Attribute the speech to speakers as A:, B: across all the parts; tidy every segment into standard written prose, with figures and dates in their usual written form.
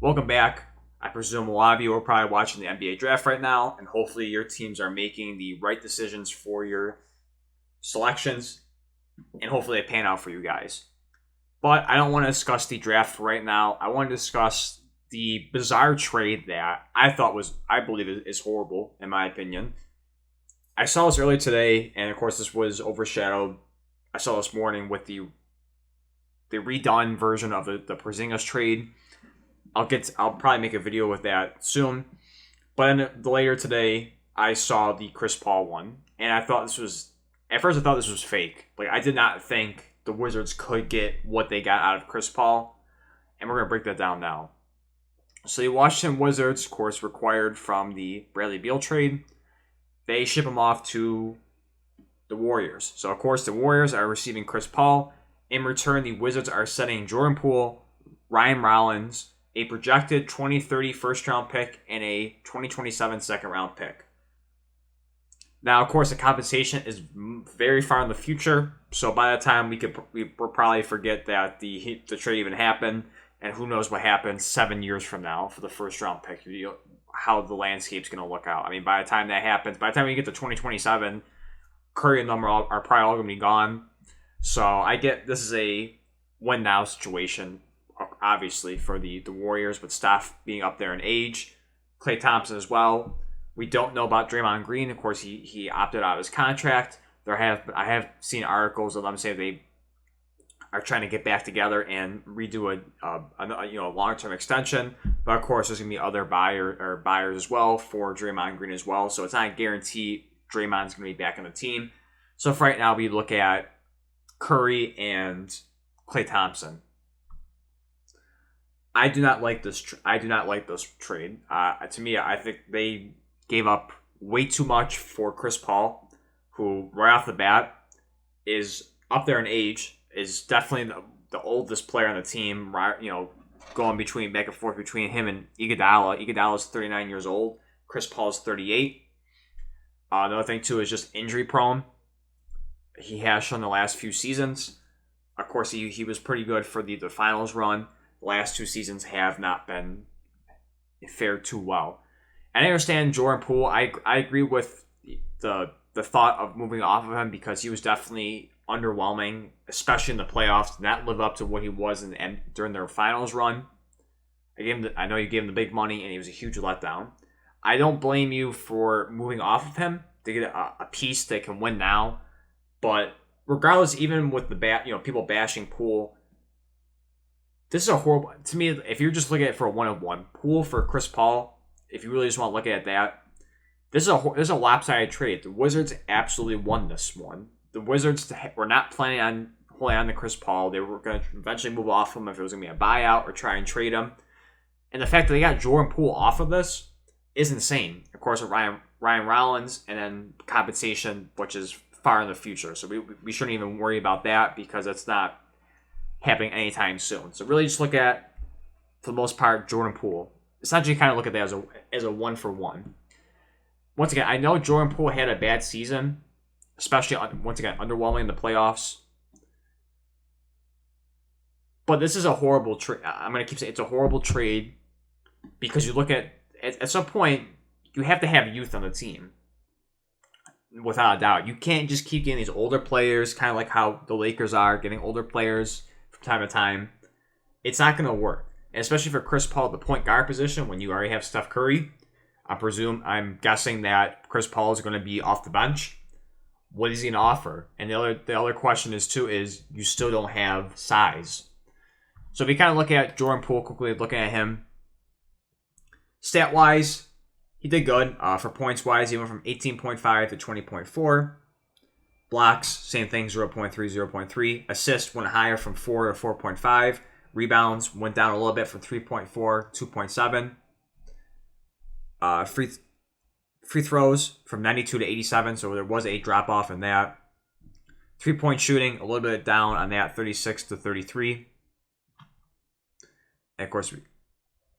A: Welcome back. I presume a lot of you are probably watching the NBA draft right now, and hopefully your teams are making the right decisions for your selections, and hopefully they pan out for you guys. But I don't want to discuss the draft right now. I want to discuss the bizarre trade that I believe is horrible, in my opinion. I saw this earlier today, and of course this was overshadowed. I saw this morning with the redone version of the Porzingis trade. I'll probably make a video with that soon. But then later today, I saw the Chris Paul one, and at first I thought this was fake. Like, I did not think the Wizards could get what they got out of Chris Paul, and we're gonna break that down now. So the Washington Wizards, of course, required from the Bradley Beal trade, they ship him off to the Warriors. So of course the Warriors are receiving Chris Paul. In return, the Wizards are sending Jordan Poole, Ryan Rollins, a projected 2030 first-round pick, and a 2027 second-round pick. Now, of course, the compensation is very far in the future, so by that time we'll probably forget that the trade even happened, and who knows what happens 7 years from now for the first-round pick, how the landscape's going to look out. I mean, by the time that happens, by the time we get to 2027, Curry and them are probably all going to be gone. So I get this is a win-now situation, obviously, for the Warriors, with Steph being up there in age, Klay Thompson as well. We don't know about Draymond Green. Of course, he opted out of his contract. I have seen articles of them saying they are trying to get back together and redo a long-term extension. But of course, there's gonna be other buyers as well for Draymond Green as well. So it's not a guarantee Draymond's gonna be back on the team. So for right now, we look at Curry and Klay Thompson. I do not like this. I do not like this trade. To me, I think they gave up way too much for Chris Paul, who right off the bat is up there in age, is definitely the oldest player on the team. Right, going back and forth between him and Iguodala. Iguodala is 39 years old. Chris Paul is 38. Another thing too is just injury prone. He has shown the last few seasons. Of course, he was pretty good for the finals run. The last 2 seasons have not been fared too well. And I understand Jordan Poole. I agree with the thought of moving off of him because he was definitely underwhelming, especially in the playoffs. Did not live up to what he was during their finals run. I know you gave him the big money, and he was a huge letdown. I don't blame you for moving off of him to get a piece that can win now. But regardless, even with people bashing Poole, this is a horrible, to me, if you're just looking at it for a one-on-one, Poole for Chris Paul, if you really just want to look at that, this is a lopsided trade. The Wizards absolutely won this one. The Wizards were not planning on holding on to Chris Paul. They were going to eventually move off him if it was going to be a buyout or try and trade him. And the fact that they got Jordan Poole off of this is insane. Of course, with Ryan Rollins, and then compensation, which is far in the future. So we shouldn't even worry about that because that's not happening anytime soon. So really just look at, for the most part, Jordan Poole. Essentially kind of look at that as a one-for-one. Once again, I know Jordan Poole had a bad season, especially, once again, underwhelming in the playoffs. But this is a horrible trade. I'm going to keep saying it's a horrible trade because you look at some point, you have to have youth on the team. Without a doubt. You can't just keep getting these older players, kind of like how the Lakers are, getting older players from time to time. It's not going to work. And especially for Chris Paul at the point guard position, when you already have Steph Curry. I'm guessing that Chris Paul is going to be off the bench. What is he going to offer? And the other question is you still don't have size. So if you kind of look at Jordan Poole, quickly looking at him, stat-wise, he did good. For points-wise, he went from 18.5 to 20.4. Blocks, same thing, 0.3, 0.3. Assists went higher from 4 to 4.5. Rebounds went down a little bit from 3.4, 2.7. Free throws from 92 to 87, so there was a drop-off in that. 3-point shooting, a little bit down on that, 36 to 33. And of course, we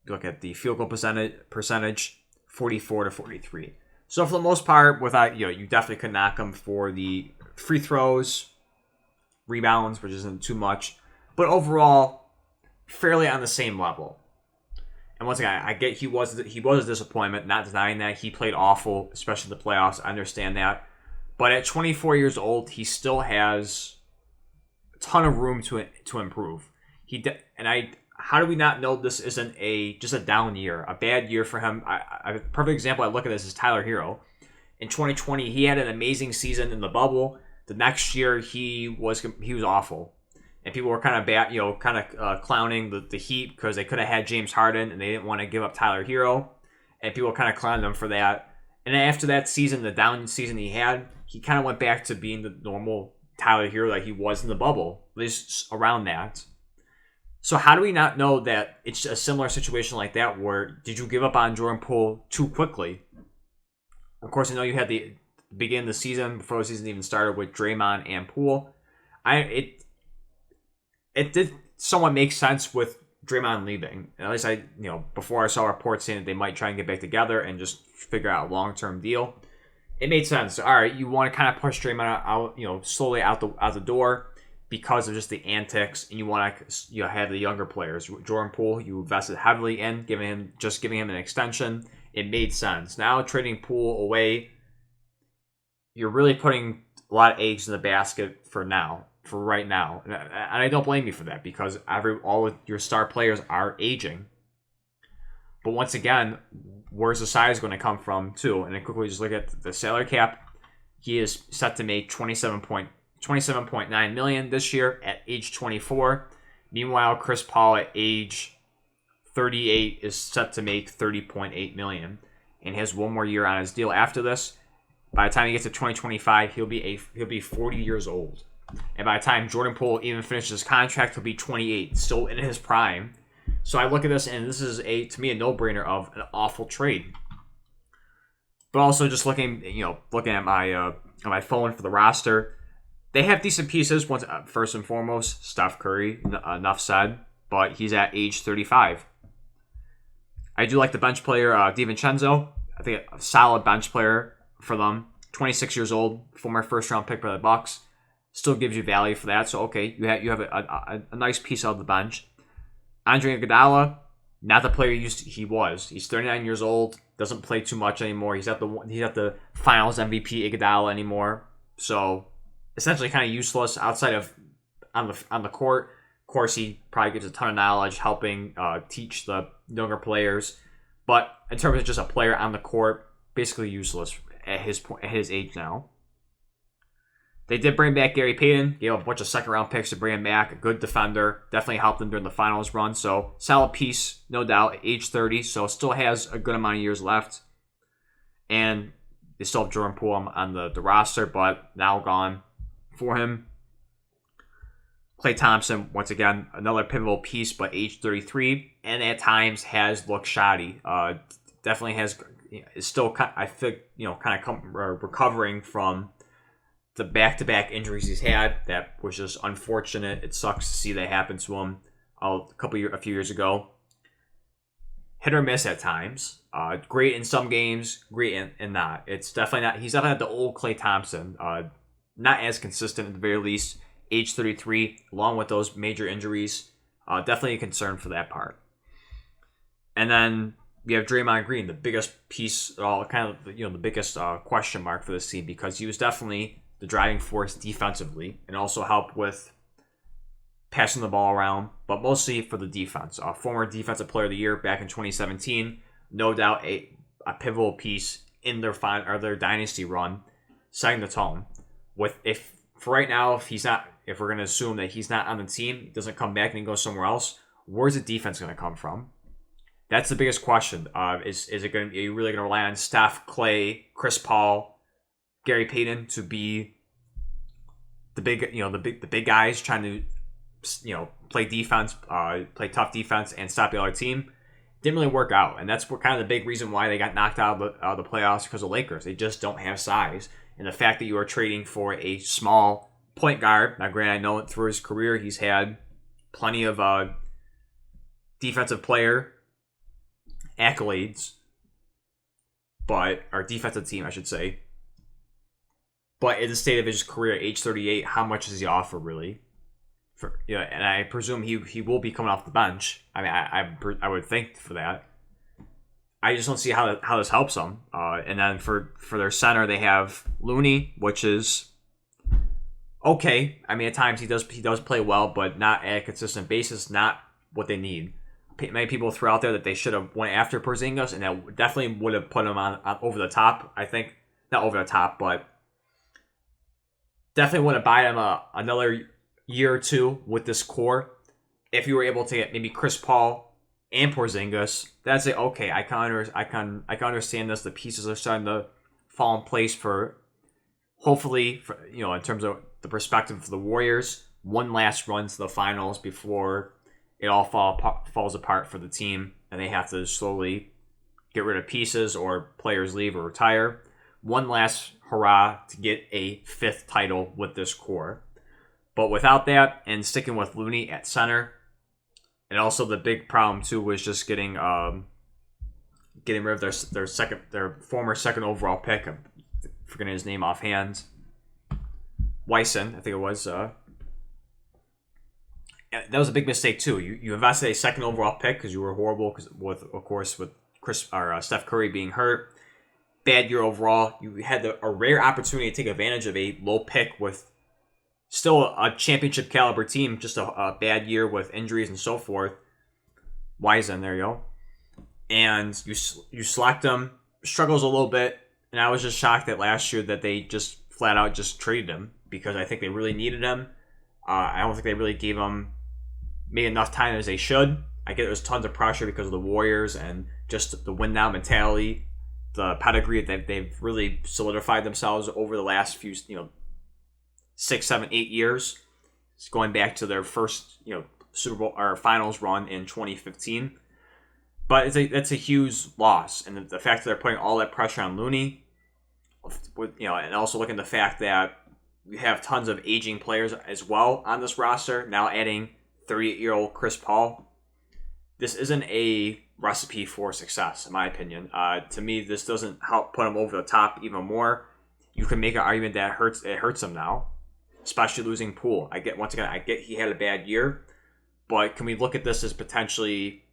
A: look at the field goal percentage, 44 to 43. So for the most part, without you definitely could knock them for the free throws, rebounds, which isn't too much, but overall, fairly on the same level. And once again, I get he was a disappointment, not denying that. He played awful, especially in the playoffs. I understand that. But at 24 years old, he still has a ton of room to improve. How do we not know this isn't just a down year, a bad year for him? A perfect example I look at this is Tyler Hero. In 2020, he had an amazing season in the bubble. The next year, he was awful. And people were kind of clowning the Heat because they could have had James Harden and they didn't want to give up Tyler Hero. And people kind of clowned them for that. And then after that season, the down season he had, he kind of went back to being the normal Tyler Hero that he was in the bubble, at least around that. So how do we not know that it's a similar situation like that where did you give up on Jordan Poole too quickly? Of course, I know you had the beginning of the season, before the season even started, with Draymond and Poole. It did somewhat make sense with Draymond leaving. At least before I saw reports saying that they might try and get back together and just figure out a long-term deal. It made sense. All right, you want to kind of push Draymond out, slowly out the door because of just the antics, and you want to have the younger players. Jordan Poole, you invested heavily in, giving him an extension. It made sense. Now trading Poole away, you're really putting a lot of eggs in the basket for right now. And I don't blame you for that because all of your star players are aging. But once again, where's the size going to come from too? And then quickly just look at the salary cap. He is set to make $27.9 million this year at age 24. Meanwhile, Chris Paul at age 38 is set to make $30.8 million and has one more year on his deal after this. By the time he gets to 2025, he'll be 40 years old. And by the time Jordan Poole even finishes his contract, he'll be 28, still in his prime. So I look at this, and this is to me a no-brainer of an awful trade. But also just looking at my phone for the roster, they have decent pieces. First and foremost, Steph Curry, enough said, but he's at age 35. I do like the bench player DiVincenzo. I think a solid bench player for them. 26 years old, former first-round pick by the Bucks. Still gives you value for that. So, okay, you have a nice piece of the bench. Andre Iguodala, not the player he was. He's 39 years old, doesn't play too much anymore. He's at the Finals MVP Iguodala anymore. So, essentially kind of useless outside of on the court. Of course, he probably gives a ton of knowledge, helping teach the younger players. But in terms of just a player on the court, basically useless at his age now. They did bring back Gary Payton, gave a bunch of second-round picks to bring him back. A good defender, definitely helped them during the finals run. So, solid piece, no doubt, at age 30. So, still has a good amount of years left. And they still have Jordan Poole on the roster, but now gone for him. Klay Thompson, once again, another pivotal piece, but age 33, and at times has looked shoddy. Definitely is still, I think, kind of recovering from the back-to-back injuries he's had. That was just unfortunate. It sucks to see that happen to him a few years ago. Hit or miss at times. Great in some games, great in not. It's definitely not. He's definitely not the old Klay Thompson. Not as consistent at the very least. Age 33, along with those major injuries, definitely a concern for that part. And then we have Draymond Green, the biggest piece, the biggest question mark for this team, because he was definitely the driving force defensively and also helped with passing the ball around, but mostly for the defense. Former Defensive Player of the Year back in 2017, no doubt a pivotal piece in their dynasty run, setting the tone. If we're going to assume that he's not on the team, he doesn't come back and he goes somewhere else, where's the defense going to come from? That's the biggest question. Are you really going to rely on Steph, Klay, Chris Paul, Gary Payton to be the big guys trying to play defense, play tough defense and stop the other team? Didn't really work out, and that's kind of the big reason why they got knocked out of the playoffs, because of the Lakers. They just don't have size, and the fact that you are trading for a small point guard. Now, granted, I know through his career he's had plenty of defensive player accolades, our defensive team, I should say. But in the state of his career, age 38, how much does he offer really? And I presume he will be coming off the bench. I mean, I would think for that. I just don't see how this helps them. And then for their center, they have Looney, which is okay. I mean, at times he does play well, but not at a consistent basis. Not what they need. Many people threw out there that they should have went after Porzingis, and that definitely would have put him on over the top. I think not over the top, but definitely want to buy him another year or two with this core. If you were able to get maybe Chris Paul and Porzingis, that's it. Okay, I can understand this. The pieces are starting to fall in place for hopefully, in terms of the perspective of the Warriors, one last run to the finals before it all falls apart for the team, and they have to slowly get rid of pieces or players leave or retire. One last hurrah to get a 5th title with this core. But without that, and sticking with Looney at center, and also the big problem too was just getting rid of their former second overall pick. I'm forgetting his name offhand. Wyson, I think it was. That was a big mistake too. You invested a second overall pick because you were horrible with Steph Curry being hurt. Bad year overall. You had a rare opportunity to take advantage of a low pick with still a championship caliber team. Just a bad year with injuries and so forth. Wyson, there you go. And you select him. Struggles a little bit, and I was just shocked that last year that they just flat out just traded him because I think they really needed him. I don't think they really gave him maybe enough time as they should. I get there's tons of pressure because of the Warriors and just the win now mentality, the pedigree that they've really solidified themselves over the last few 6, 7, 8 years. It's going back to their first Super Bowl or finals run in 2015. But that's a huge loss, and the fact that they're putting all that pressure on Looney, and also looking at the fact that we have tons of aging players as well on this roster. Now adding 38-year-old Chris Paul. This isn't a recipe for success, in my opinion. To me, this doesn't help put him over the top even more. You can make an argument that it hurts him now, especially losing Poole. I get he had a bad year, but can we look at this as potentially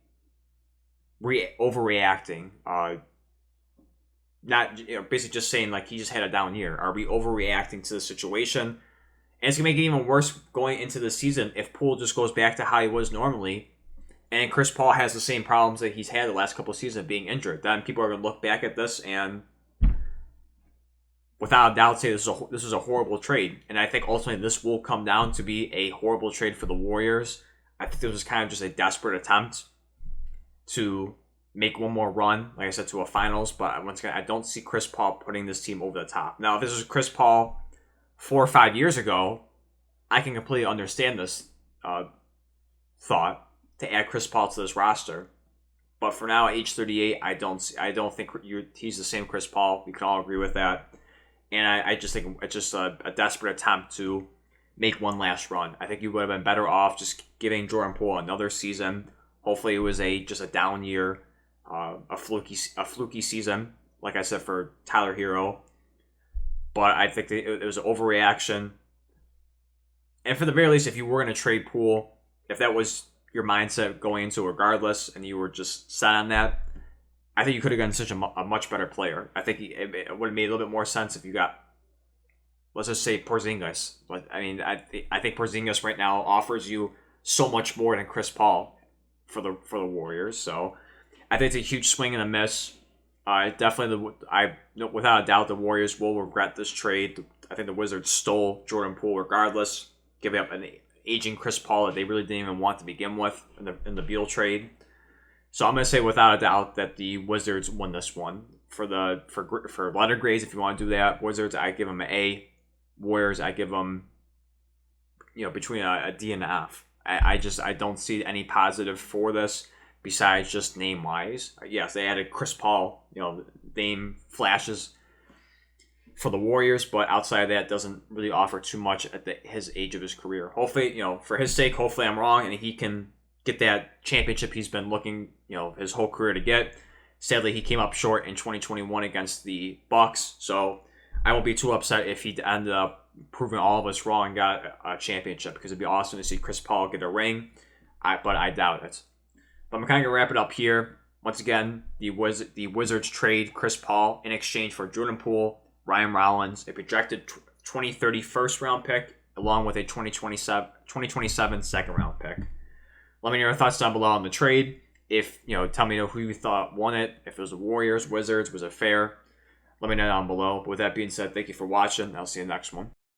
A: overreacting? Not basically just saying like he just had a down year. Are we overreacting to the situation? And it's gonna make it even worse going into the season if Poole just goes back to how he was normally, and Chris Paul has the same problems that he's had the last couple of seasons of being injured. Then people are gonna look back at this and, without a doubt, say this is a horrible trade. And I think ultimately this will come down to be a horrible trade for the Warriors. I think this was kind of just a desperate attempt to make one more run, like I said, to a finals. But once again, I don't see Chris Paul putting this team over the top. Now, if this was Chris Paul 4 or 5 years ago, I can completely understand this thought to add Chris Paul to this roster. But for now, at age 38, I don't think he's the same Chris Paul. We can all agree with that. And I just think it's just a desperate attempt to make one last run. I think you would have been better off just giving Jordan Poole another season. Hopefully, it was just a down year. A fluky season, like I said, for Tyler Hero. But I think it was an overreaction. And for the very least, if you were going to trade Poole, if that was your mindset going into it regardless, and you were just set on that, I think you could have gotten such a much better player. I think it would have made a little bit more sense if you got, let's just say, Porzingis. But I mean, I think Porzingis right now offers you so much more than Chris Paul for the Warriors. So I think it's a huge swing and a miss. Definitely, without a doubt, the Warriors will regret this trade. I think the Wizards stole Jordan Poole regardless, giving up an aging Chris Paul that they really didn't even want to begin with in the Beal trade. So I'm going to say without a doubt that the Wizards won this one. For letter grades, if you want to do that, Wizards, I give them an A. Warriors, I give them between a D and an F. I don't see any positive for this. Besides just name-wise. Yes, they added Chris Paul, name flashes for the Warriors, but outside of that, doesn't really offer too much at his age of his career. Hopefully, for his sake, hopefully I'm wrong, and he can get that championship he's been looking, his whole career to get. Sadly, he came up short in 2021 against the Bucks, so I won't be too upset if he ended up proving all of us wrong and got a championship, because it'd be awesome to see Chris Paul get a ring, but I doubt it. But I'm kind of going to wrap it up here. Once again, the Wizards trade Chris Paul in exchange for Jordan Poole, Ryan Rollins, a projected 2030 first round pick, along with a 2027 second round pick. Let me know your thoughts down below on the trade. If, tell me who you thought won it. If it was the Warriors, Wizards, was it fair? Let me know down below. But with that being said, thank you for watching. I'll see you in the next one.